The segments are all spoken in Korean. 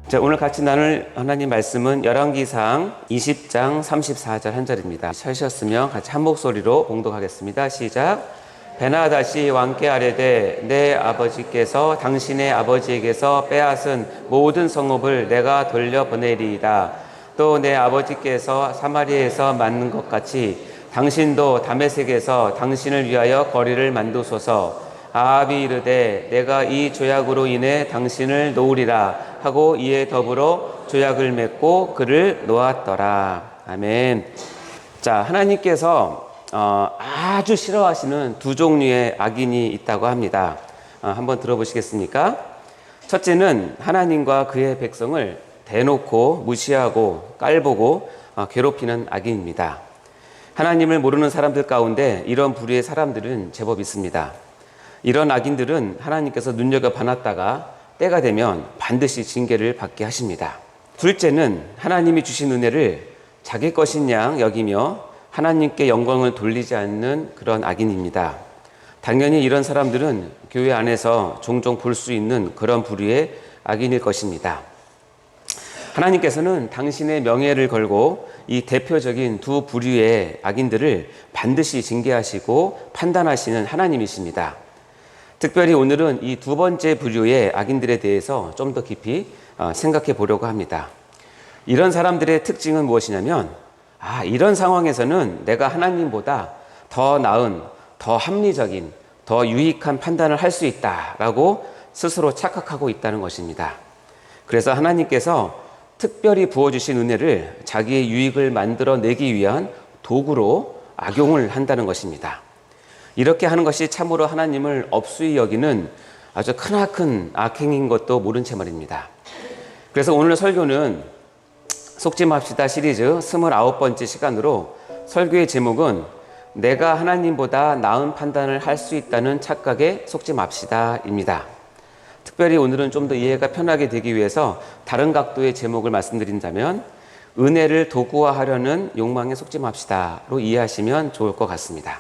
자, 오늘 같이 나눌 하나님 말씀은 열왕기상 20장 34절 한 절입니다. 찾으셨으면 같이 한 목소리로 봉독하겠습니다. 시작. 베나다시 왕께 아뢰되 내 아버지께서 당신의 아버지에게서 빼앗은 모든 성읍을 내가 돌려보내리이다. 또 내 아버지께서 사마리아에서 맞는 것 같이 당신도 다메섹에서 당신을 위하여 거리를 만두소서. 아합이 이르되 내가 이 조약으로 인해 당신을 놓으리라 하고 이에 더불어 조약을 맺고 그를 놓았더라. 아멘. 자, 하나님께서 아주 싫어하시는 두 종류의 악인이 있다고 합니다. 한번 들어보시겠습니까? 첫째는 하나님과 그의 백성을 대놓고 무시하고 깔보고 괴롭히는 악인입니다. 하나님을 모르는 사람들 가운데 이런 부류의 사람들은 제법 있습니다. 이런 악인들은 하나님께서 눈여겨봐놨다가 때가 되면 반드시 징계를 받게 하십니다. 둘째는 하나님이 주신 은혜를 자기 것인 양 여기며 하나님께 영광을 돌리지 않는 그런 악인입니다. 당연히 이런 사람들은 교회 안에서 종종 볼 수 있는 그런 부류의 악인일 것입니다. 하나님께서는 당신의 명예를 걸고 이 대표적인 두 부류의 악인들을 반드시 징계하시고 판단하시는 하나님이십니다. 특별히 오늘은 이 두 번째 부류의 악인들에 대해서 좀 더 깊이 생각해 보려고 합니다. 이런 사람들의 특징은 무엇이냐면, 이런 상황에서는 내가 하나님보다 더 나은, 더 합리적인, 더 유익한 판단을 할 수 있다라고 스스로 착각하고 있다는 것입니다. 그래서 하나님께서 특별히 부어주신 은혜를 자기의 유익을 만들어내기 위한 도구로 악용을 한다는 것입니다. 이렇게 하는 것이 참으로 하나님을 업수히 여기는 아주 크나큰 악행인 것도 모른 채 말입니다. 그래서 오늘 설교는 속지 맙시다 시리즈 29번째 시간으로 설교의 제목은 내가 하나님보다 나은 판단을 할 수 있다는 착각에 속지 맙시다입니다. 특별히 오늘은 좀 더 이해가 편하게 되기 위해서 다른 각도의 제목을 말씀드린다면 은혜를 도구화하려는 욕망에 속지 맙시다로 이해하시면 좋을 것 같습니다.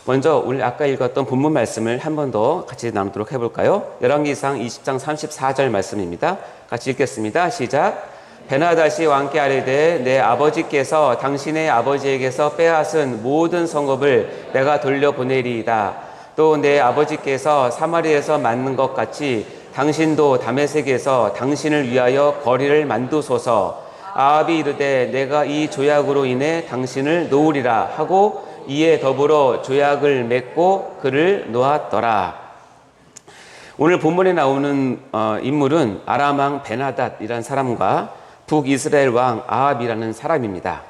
먼저 오늘 아까 읽었던 본문 말씀을 한 번 더 같이 나누도록 해볼까요? 열왕기상 20장 34절 말씀입니다. 같이 읽겠습니다. 시작. 베나다시 왕께 아뢰되 내 아버지께서 당신의 아버지에게서 빼앗은 모든 성읍을 내가 돌려보내리이다. 또 내 아버지께서 사마리아에서 맞는 것 같이 당신도 다메섹에서 당신을 위하여 거리를 만두소서. 아합이 이르되 내가 이 조약으로 인해 당신을 놓으리라 하고 이에 더불어 조약을 맺고 그를 놓았더라. 오늘 본문에 나오는 인물은 아람 왕 베나닷이라는 사람과 북이스라엘 왕 아합이라는 사람입니다.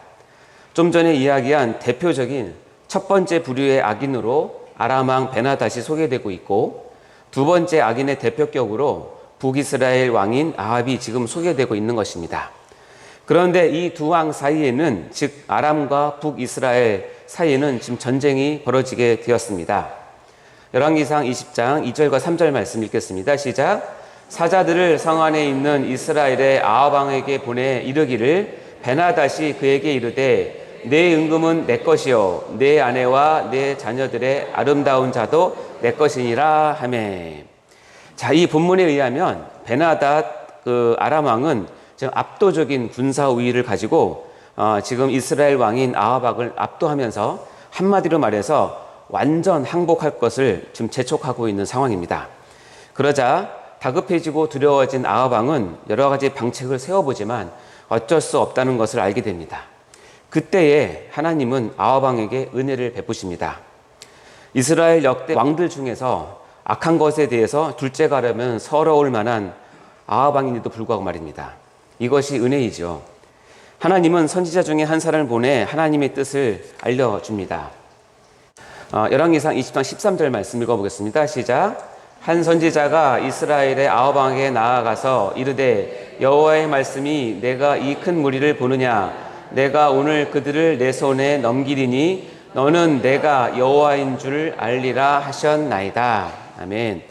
좀 전에 이야기한 대표적인 첫 번째 부류의 악인으로 아람 왕 베나닷이 소개되고 있고, 두 번째 악인의 대표격으로 북이스라엘 왕인 아합이 지금 소개되고 있는 것입니다. 그런데 이 두 왕 사이에는, 즉 아람과 북이스라엘 사이에는 지금 전쟁이 벌어지게 되었습니다. 열왕기상 20장 2절과 3절 말씀 읽겠습니다. 시작. 사자들을 성 안에 있는 이스라엘의 아합 왕에게 보내 이르기를 베나닷이 그에게 이르되 내 은금은 내 것이요 내 아내와 내 자녀들의 아름다운 자도 내 것이니라 하매. 자, 이 본문에 의하면 베나닷 아람 왕은 지금 압도적인 군사 우위를 가지고 지금 이스라엘 왕인 아합 왕을 압도하면서 한마디로 말해서 완전 항복할 것을 지금 재촉하고 있는 상황입니다. 그러자 다급해지고 두려워진 아합 왕은 여러 가지 방책을 세워보지만 어쩔 수 없다는 것을 알게 됩니다. 그때에 하나님은 아합 왕에게 은혜를 베푸십니다. 이스라엘 역대 왕들 중에서 악한 것에 대해서 둘째가 하려면 서러울 만한 아합 왕인데도 불구하고 말입니다. 이것이 은혜이죠. 하나님은 선지자 중에 한 사람을 보내 하나님의 뜻을 알려줍니다. 열왕기상 20장 13절 말씀 읽어보겠습니다. 시작. 한 선지자가 이스라엘의 아합 왕에게 나아가서 이르되 여호와의 말씀이 내가 이 큰 무리를 보느냐. 내가 오늘 그들을 내 손에 넘기리니 너는 내가 여호와인 줄 알리라 하셨나이다. 아멘.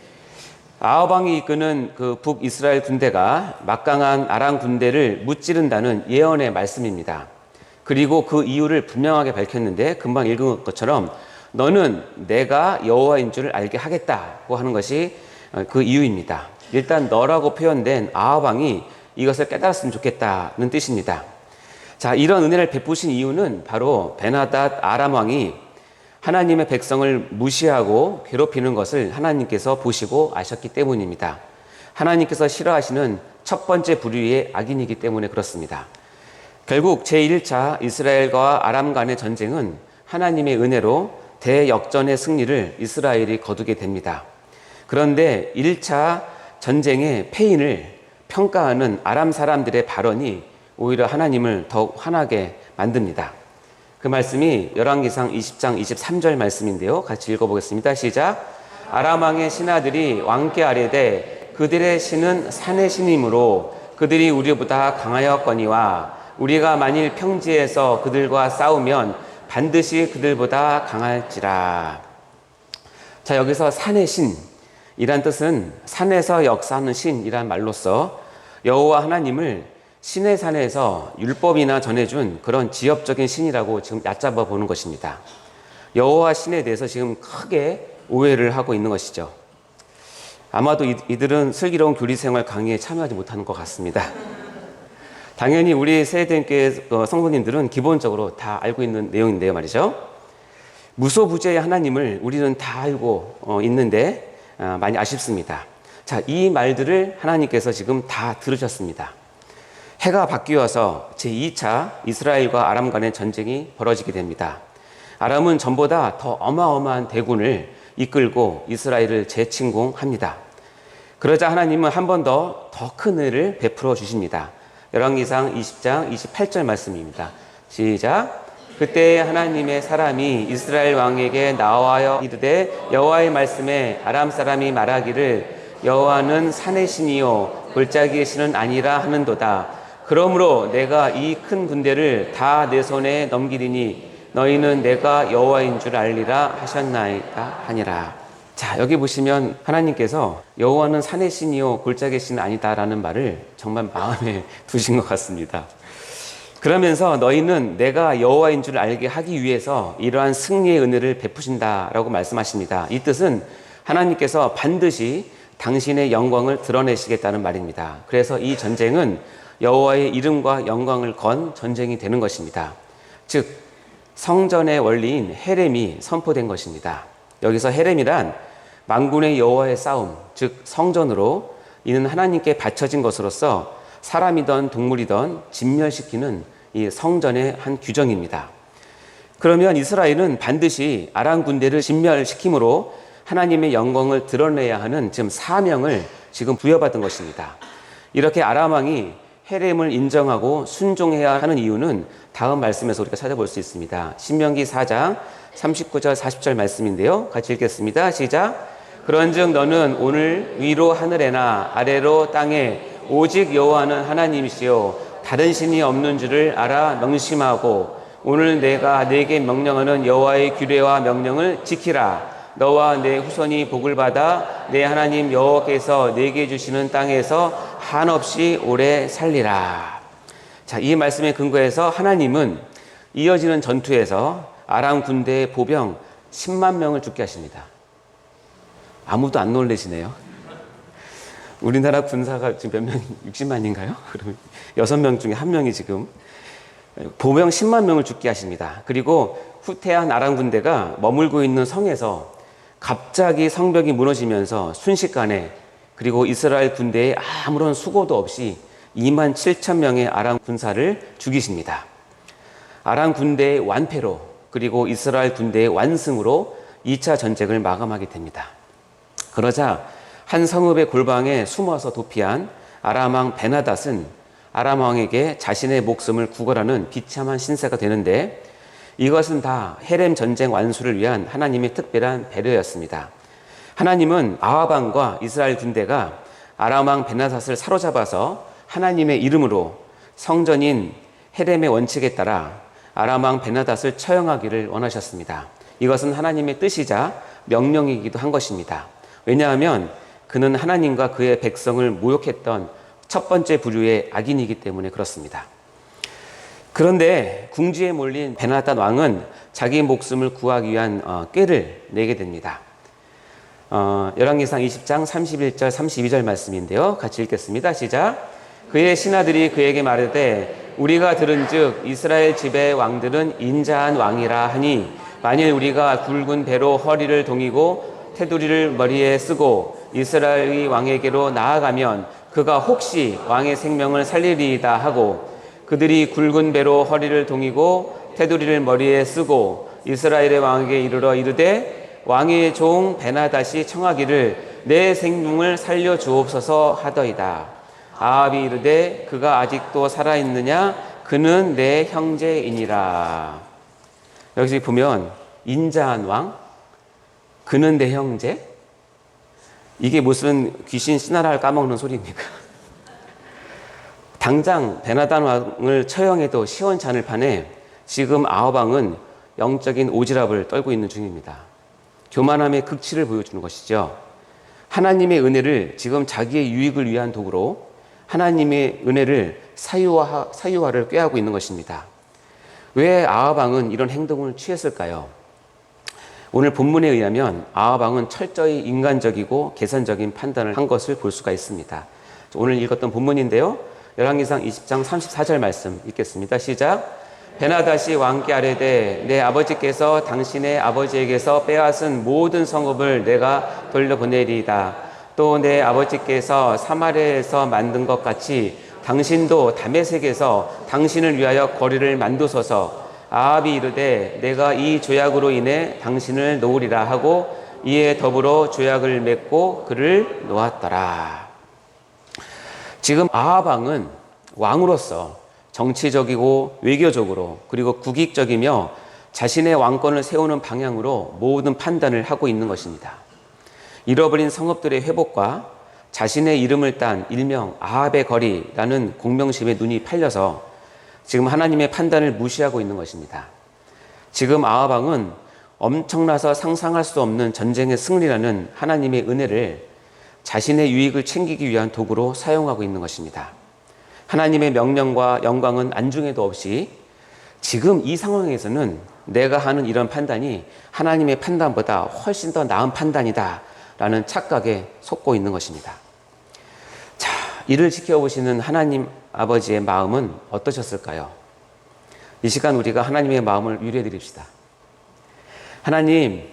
아합 왕이 이끄는 그 북이스라엘 군대가 막강한 아람 군대를 무찌른다는 예언의 말씀입니다. 그리고 그 이유를 분명하게 밝혔는데 금방 읽은 것처럼 너는 내가 여호와인 줄 알게 하겠다고 하는 것이 그 이유입니다. 일단 너라고 표현된 아합 왕이 이것을 깨달았으면 좋겠다는 뜻입니다. 자, 이런 은혜를 베푸신 이유는 바로 베나닷 아람 왕이 하나님의 백성을 무시하고 괴롭히는 것을 하나님께서 보시고 아셨기 때문입니다. 하나님께서 싫어하시는 첫 번째 부류의 악인이기 때문에 그렇습니다. 결국 제1차 이스라엘과 아람 간의 전쟁은 하나님의 은혜로 대역전의 승리를 이스라엘이 거두게 됩니다. 그런데 1차 전쟁의 패인을 평가하는 아람 사람들의 발언이 오히려 하나님을 더욱 화나게 만듭니다. 그 말씀이 열왕기상 20장 23절 말씀인데요. 같이 읽어보겠습니다. 시작. 아람 왕의 신하들이 왕께 아뢰되 그들의 신은 산의 신이므로 그들이 우리보다 강하였거니와 우리가 만일 평지에서 그들과 싸우면 반드시 그들보다 강할지라. 자, 여기서 산의 신이란 뜻은 산에서 역사하는 신이란 말로써 여호와 하나님을 신의 산에서 율법이나 전해준 그런 지엽적인 신이라고 지금 얕잡아 보는 것입니다. 여호와 신에 대해서 지금 크게 오해를 하고 있는 것이죠. 아마도 이들은 슬기로운 교리생활 강의에 참여하지 못하는 것 같습니다. 당연히 우리 세대교회 성도님들은 기본적으로 다 알고 있는 내용인데요 말이죠. 무소부재의 하나님을 우리는 다 알고 있는데 많이 아쉽습니다. 자, 이 말들을 하나님께서 지금 다 들으셨습니다. 해가 바뀌어서 제2차 이스라엘과 아람 간의 전쟁이 벌어지게 됩니다. 아람은 전보다 더 어마어마한 대군을 이끌고 이스라엘을 재침공합니다. 그러자 하나님은 한 번 더 큰 은혜를 베풀어 주십니다. 열왕기상 20장 28절 말씀입니다. 시작. 그때 하나님의 사람이 이스라엘 왕에게 나와여 이르되 여호와의 말씀에 아람 사람이 말하기를 여호와는 산의 신이요 골짜기의 신은 아니라 하는도다. 그러므로 내가 이 큰 군대를 다 내 손에 넘기리니 너희는 내가 여호와인 줄 알리라 하셨나이다 하니라. 자, 여기 보시면 하나님께서 여호와는 산의 신이요 골짜기의 신은 아니다라는 말을 정말 마음에 두신 것 같습니다. 그러면서 너희는 내가 여호와인 줄 알게 하기 위해서 이러한 승리의 은혜를 베푸신다라고 말씀하십니다. 이 뜻은 하나님께서 반드시 당신의 영광을 드러내시겠다는 말입니다. 그래서 이 전쟁은 여호와의 이름과 영광을 건 전쟁이 되는 것입니다. 즉 성전의 원리인 헤렘이 선포된 것입니다. 여기서 헤렘이란 만군의 여호와의 싸움, 즉 성전으로 이는 하나님께 바쳐진 것으로서 사람이든 동물이든 진멸시키는 이 성전의 한 규정입니다. 그러면 이스라엘은 반드시 아람 군대를 진멸시킴으로 하나님의 영광을 드러내야 하는 지금 사명을 지금 부여받은 것입니다. 이렇게 아람 왕이 헤렘을 인정하고 순종해야 하는 이유는 다음 말씀에서 우리가 찾아볼 수 있습니다. 신명기 4장 39절 40절 말씀인데요. 같이 읽겠습니다. 시작. 그런즉 너는 오늘 위로 하늘에나 아래로 땅에 오직 여호와는 하나님이시요 다른 신이 없는 줄을 알아 명심하고 오늘 내가 내게 명령하는 여호와의 규례와 명령을 지키라. 너와 내 후손이 복을 받아 내 하나님 여호와께서 내게 주시는 땅에서 한없이 오래 살리라. 자, 이 말씀에 근거해서 하나님은 이어지는 전투에서 아람 군대의 보병 10만 명을 죽게 하십니다. 아무도 안 놀라시네요. 우리나라 군사가 지금 몇 명, 60만인가요? 그러면 6명 중에 1명이 지금 보병 10만 명을 죽게 하십니다. 그리고 후퇴한 아람 군대가 머물고 있는 성에서 갑자기 성벽이 무너지면서 순식간에 그리고 이스라엘 군대에 아무런 수고도 없이 2만 7천 명의 아람 군사를 죽이십니다. 아람 군대의 완패로 그리고 이스라엘 군대의 완승으로 2차 전쟁을 마감하게 됩니다. 그러자 한 성읍의 골방에 숨어서 도피한 아람 왕 베나닷은 아람 왕에게 자신의 목숨을 구걸하는 비참한 신세가 되는데 이것은 다 헤렘 전쟁 완수를 위한 하나님의 특별한 배려였습니다. 하나님은 아합 왕과 이스라엘 군대가 아람 왕 베나닷을 사로잡아서 하나님의 이름으로 성전인 헤렘의 원칙에 따라 아람 왕 베나닷을 처형하기를 원하셨습니다. 이것은 하나님의 뜻이자 명령이기도 한 것입니다. 왜냐하면 그는 하나님과 그의 백성을 모욕했던 첫 번째 부류의 악인이기 때문에 그렇습니다. 그런데 궁지에 몰린 베나닷 왕은 자기 목숨을 구하기 위한 꾀를 내게 됩니다. 열왕기상 20장 31절 32절 말씀인데요. 같이 읽겠습니다. 시작. 그의 신하들이 그에게 말하되 우리가 들은즉 이스라엘 집의 왕들은 인자한 왕이라 하니 만일 우리가 굵은 배로 허리를 동이고 테두리를 머리에 쓰고 이스라엘 왕에게로 나아가면 그가 혹시 왕의 생명을 살리리이다 하고 그들이 굵은 배로 허리를 동이고 테두리를 머리에 쓰고 이스라엘의 왕에게 이르러 이르되 왕의 종 베나닷이 청하기를 내 생명을 살려 주옵소서 하더이다. 아합이 이르되 그가 아직도 살아있느냐 그는 내 형제이니라. 여기서 보면 인자한 왕, 그는 내 형제. 이게 무슨 귀신 씨나라를 까먹는 소리입니까? 당장 베나단 왕을 처형해도 시원찮을 판에 지금 아합 왕은 영적인 오지랖을 떨고 있는 중입니다. 교만함의 극치를 보여주는 것이죠. 하나님의 은혜를 지금 자기의 유익을 위한 도구로 하나님의 은혜를 사유화를 꾀하고 있는 것입니다. 왜 아합 왕은 이런 행동을 취했을까요? 오늘 본문에 의하면 아합 왕은 철저히 인간적이고 계산적인 판단을 한 것을 볼 수가 있습니다. 오늘 읽었던 본문인데요. 열왕기상 20장 34절 말씀 읽겠습니다. 시작. 베나닷이 왕께 아뢰되 내 아버지께서 당신의 아버지에게서 빼앗은 모든 성읍을 내가 돌려보내리이다. 또 내 아버지께서 사마리아에서 만든 것 같이 당신도 다메섹에서 당신을 위하여 거리를 만두소서. 아합이 이르되 내가 이 조약으로 인해 당신을 놓으리라 하고 이에 더불어 조약을 맺고 그를 놓았더라. 지금 아합 왕은 왕으로서 정치적이고 외교적으로 그리고 국익적이며 자신의 왕권을 세우는 방향으로 모든 판단을 하고 있는 것입니다. 잃어버린 성읍들의 회복과 자신의 이름을 딴 일명 아합의 거리라는 공명심에 눈이 팔려서 지금 하나님의 판단을 무시하고 있는 것입니다. 지금 아합 왕은 엄청나서 상상할 수 없는 전쟁의 승리라는 하나님의 은혜를 자신의 유익을 챙기기 위한 도구로 사용하고 있는 것입니다. 하나님의 명령과 영광은 안중에도 없이 지금 이 상황에서는 내가 하는 이런 판단이 하나님의 판단보다 훨씬 더 나은 판단이다 라는 착각에 속고 있는 것입니다. 자, 이를 지켜보시는 하나님 아버지의 마음은 어떠셨을까요? 이 시간 우리가 하나님의 마음을 위로해 드립시다. 하나님,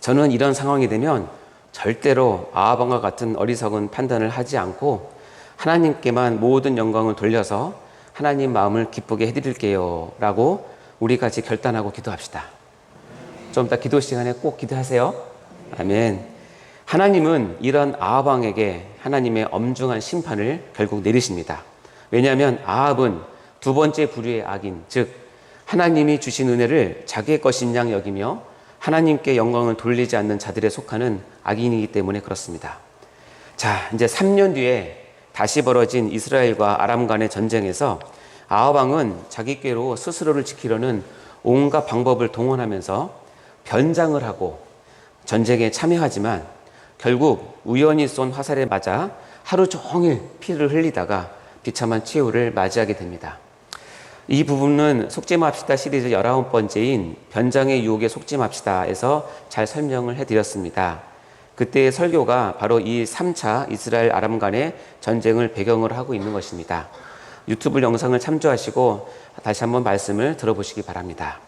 저는 이런 상황이 되면 절대로 아합 왕과 같은 어리석은 판단을 하지 않고 하나님께만 모든 영광을 돌려서 하나님 마음을 기쁘게 해드릴게요 라고 우리 같이 결단하고 기도합시다. 좀 이따 기도 시간에 꼭 기도하세요. 아멘. 하나님은 이런 아합 왕에게 하나님의 엄중한 심판을 결국 내리십니다. 왜냐하면 아합은 두 번째 부류의 악인, 즉 하나님이 주신 은혜를 자기의 것인 양 여기며 하나님께 영광을 돌리지 않는 자들에 속하는 악인이기 때문에 그렇습니다. 자, 이제 3년 뒤에 다시 벌어진 이스라엘과 아람 간의 전쟁에서 아합 왕은 자기께로 스스로를 지키려는 온갖 방법을 동원하면서 변장을 하고 전쟁에 참여하지만 결국 우연히 쏜 화살에 맞아 하루 종일 피를 흘리다가 비참한 최후를 맞이하게 됩니다. 이 부분은 속지 맙시다 시리즈 19번째인 변장의 유혹에 속지 맙시다에서 잘 설명을 해드렸습니다. 그때의 설교가 바로 이 3차 이스라엘 아람 간의 전쟁을 배경으로 하고 있는 것입니다. 유튜브 영상을 참조하시고 다시 한번 말씀을 들어보시기 바랍니다.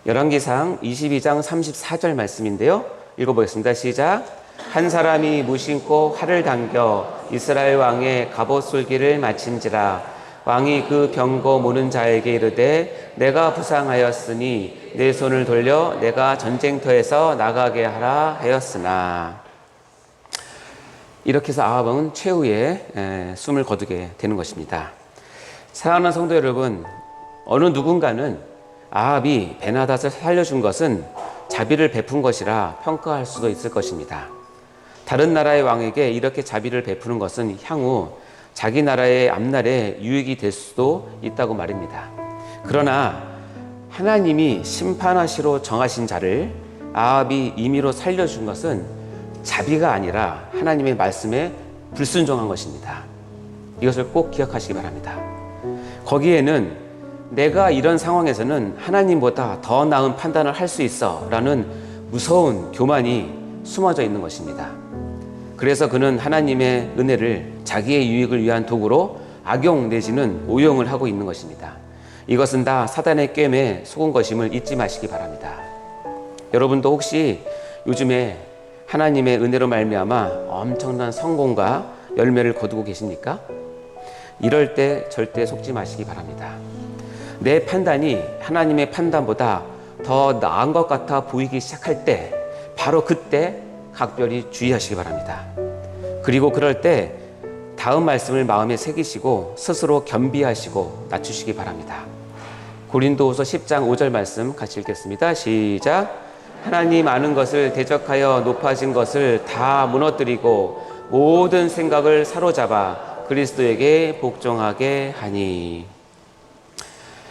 열왕기상 22장 34절 말씀인데요. 읽어보겠습니다. 시작. 한 사람이 무심코 활을 당겨 이스라엘 왕의 갑옷 솔기를 마친지라. 왕이 그 병거 모는 자에게 이르되 내가 부상하였으니 내 손을 돌려 내가 전쟁터에서 나가게 하라 하였으나. 이렇게 해서 아합은 최후의 숨을 거두게 되는 것입니다. 사랑하는 성도 여러분, 어느 누군가는 아합이 베나닷을 살려준 것은 자비를 베푼 것이라 평가할 수도 있을 것입니다. 다른 나라의 왕에게 이렇게 자비를 베푸는 것은 향후 자기 나라의 앞날에 유익이 될 수도 있다고 말입니다. 그러나 하나님이 심판하시로 정하신 자를 아합이 임의로 살려준 것은 자비가 아니라 하나님의 말씀에 불순종한 것입니다. 이것을 꼭 기억하시기 바랍니다. 거기에는 내가 이런 상황에서는 하나님보다 더 나은 판단을 할 수 있어 라는 무서운 교만이 숨어져 있는 것입니다. 그래서 그는 하나님의 은혜를 자기의 유익을 위한 도구로 악용 내지는 오용을 하고 있는 것입니다. 이것은 다 사단의 꿰매에 속은 것임을 잊지 마시기 바랍니다. 여러분도 혹시 요즘에 하나님의 은혜로 말미암아 엄청난 성공과 열매를 거두고 계십니까? 이럴 때 절대 속지 마시기 바랍니다. 내 판단이 하나님의 판단보다 더 나은 것 같아 보이기 시작할 때 바로 그때 각별히 주의하시기 바랍니다. 그리고 그럴 때 다음 말씀을 마음에 새기시고 스스로 겸비하시고 낮추시기 바랍니다. 고린도후서 10장 5절 말씀 같이 읽겠습니다. 시작. 하나님 아는 것을 대적하여 높아진 것을 다 무너뜨리고 모든 생각을 사로잡아 그리스도에게 복종하게 하니.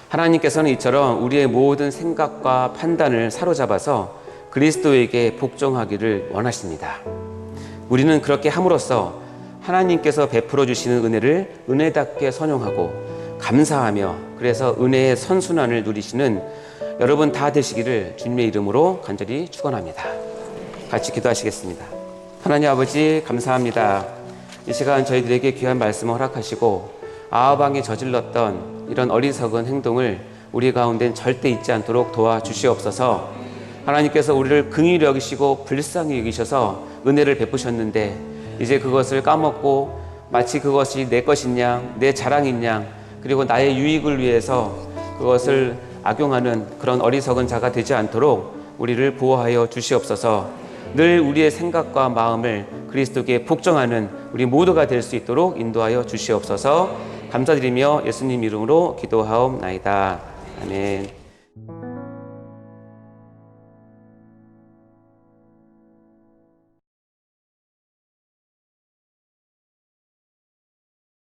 하나님께서는 이처럼 우리의 모든 생각과 판단을 사로잡아서 그리스도에게 복종하기를 원하십니다. 우리는 그렇게 함으로써 하나님께서 베풀어 주시는 은혜를 은혜답게 선용하고 감사하며 그래서 은혜의 선순환을 누리시는 여러분 다 되시기를 주님의 이름으로 간절히 축원합니다. 같이 기도하시겠습니다. 하나님 아버지 감사합니다. 이 시간 저희들에게 귀한 말씀을 허락하시고 아하방이 저질렀던 이런 어리석은 행동을 우리 가운데는 절대 잊지 않도록 도와주시옵소서. 하나님께서 우리를 긍휼히 여기시고 불쌍히 여기셔서 은혜를 베푸셨는데 이제 그것을 까먹고 마치 그것이 내 것인 양, 내 자랑인 양, 그리고 나의 유익을 위해서 그것을 악용하는 그런 어리석은 자가 되지 않도록 우리를 보호하여 주시옵소서. 늘 우리의 생각과 마음을 그리스도께 복종하는 우리 모두가 될 수 있도록 인도하여 주시옵소서. 감사드리며 예수님 이름으로 기도하옵나이다. 아멘.